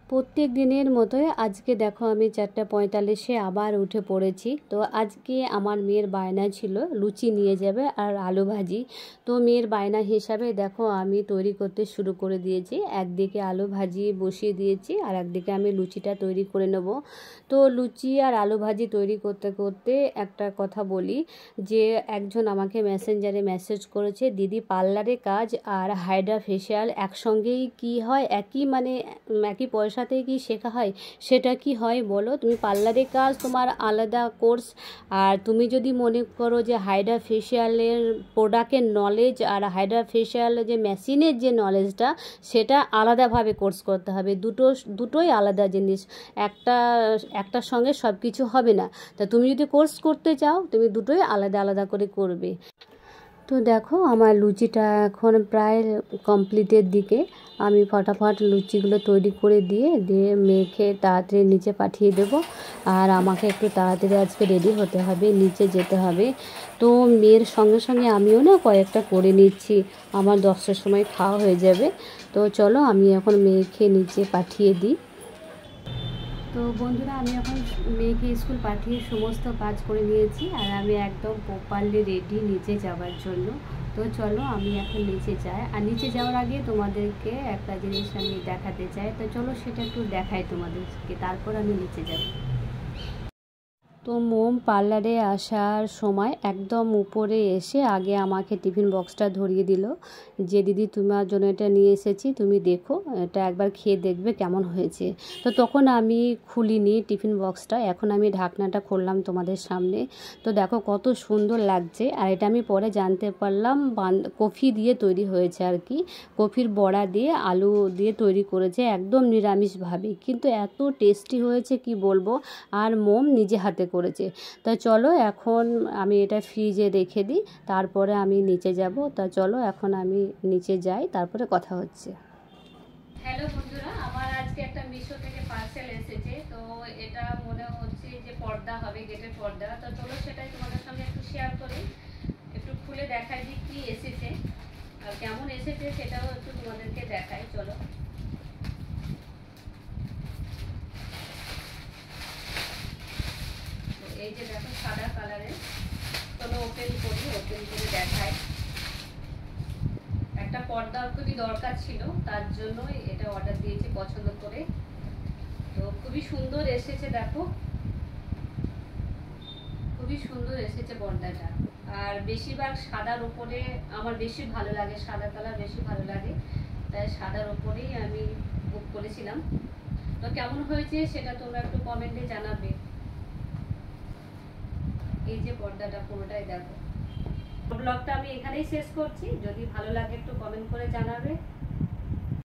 প্রত্যেক দিনের মতোই আজকে দেখো আমি 4:45-এ আবার উঠে পড়েছি। তো আজকে আমার মেয়ের বায়না ছিল লুচি নিয়ে যাবে আর আলু ভাজি। তো মেয়ের বায়না হিসাবে দেখো আমি তৈরি করতে শুরু করে দিয়েছি। একদিকে আলু ভাজি বসিয়ে দিয়েছি আর একদিকে আমি লুচিটা তৈরি করে নেব। তো লুচি আর আলু ভাজি তৈরি করতে করতে একটা কথা বলি যে একজন আমাকে মেসেঞ্জারে মেসেজ করেছে, দিদি পার্লারে কাজ আর হাইড্রা ফেশিয়াল একসঙ্গেই কি হয়, একই পয়সাতেই কি শেখা হয়? সেটা কি হয় বলো? তুমি পার্লারে কাজ তোমার আলাদা কোর্স, আর তুমি যদি মনে করো যে হাইড্রা ফেশিয়ালের প্রোডাক্টের নলেজ আর হাইড্রা ফেশিয়াল যে মেশিনের যে নলেজটা সেটা আলাদাভাবে কোর্স করতে হবে। দুটোই আলাদা জিনিস, একটার সঙ্গে সব কিছু হবে না। তা তুমি যদি কোর্স করতে চাও তুমি দুটোই আলাদা আলাদা করে করবে। তো দেখো আমার লুচিটা এখন প্রায় কমপ্লিটের দিকে। আমি ফটাফট লুচিগুলো তৈরি করে দিয়ে মেখে তাড়াতাড়ি নিচে পাঠিয়ে দেব। আর আমাকে একটু তাড়াতাড়ি আজকে রেডি হতে হবে, নিচে যেতে হবে। তো মেয়ের সঙ্গে সঙ্গে আমিও না কয়েকটা করে নিচ্ছি, আমার 10টার সময় খাওয়া হয়ে যাবে। তো চলো আমি এখন মেয়েকে নিচে পাঠিয়ে দিই। তো বন্ধুরা আমি এখন মেয়েকে স্কুল পাঠিয়ে সমস্ত কাজ করে নিয়েছি আর আমি একদম প্রপারলি রেডি নিচে যাওয়ার জন্য। তো চলো আমি এখন নিচে যাই, আর নিচে যাওয়ার আগে তোমাদেরকে একটা জিনিস আমি দেখাতে চাই। তো চলো সেটা একটু দেখাই তোমাদেরকে, তারপর আমি নিচে যাব। তো মোম পার্লারে আসার সময় একদম উপরে এসে আগে আমাকে টিফিন বক্সটা ধরিয়ে দিল যে দিদি তোমার জন্য এটা নিয়ে এসেছি, তুমি দেখো এটা একবার খেয়ে দেখবে কেমন হয়েছে। তো তখন আমি খুলিনি টিফিন বক্সটা, এখন আমি ঢাকনাটা খুললাম তোমাদের সামনে। তো দেখো কত সুন্দর লাগছে। আর এটা আমি পরে জানতে পারলাম কফি দিয়ে তৈরি হয়েছে আর কি, কফির বড়া দিয়ে আলু দিয়ে তৈরি করেছে একদম নিরামিষভাবে, কিন্তু এত টেস্টি হয়েছে কি বলবো। আর মোম নিজে হাতে করেছে। তা চলো এখন আমি এটা ফ্রিজে রেখে দিই, তারপরে আমি নিচে যাব। তা চলো এখন আমি নিচে যাই, তারপরে কথা হচ্ছে। হ্যালো বন্ধুরা, আমার আজকে একটা মিশো থেকে পার্সেল এসেছে। তো এটা মনে হচ্ছে যে পর্দা হবে, গেটের পর্দা। তো চলো সেটাই তোমাদের সঙ্গে একটু শেয়ার করি, একটু খুলে দেখাই যে কি এসেছে আর কেমন এসেছে সেটাও একটু তোমাদেরকে দেখাই। চলো এই যে দেখো সাদা কালারের, চলো ওপেন করে দেখাই। একটা পর্দা খুবই দরকার ছিল, তার জন্যই এটা অর্ডার দিয়েছি পছন্দ করে। তো খুবই সুন্দর এসেছে, দেখো খুবই সুন্দর এসেছে পর্দাটা। আর বেশিরভাগ সাদার উপরে আমার বেশি ভালো লাগে, সাদা কালার বেশি ভালো লাগে, তাই সাদার উপরেই আমি বুক করেছিলাম। তো কেমন হয়েছে সেটা তোমরা একটু কমেন্টে জানাবে। এই যে পর্দাটা পুরোটাই দেখো। ব্লগটা আমি এখানেই শেষ করছি, যদি ভালো লাগে একটু কমেন্ট করে জানাবে।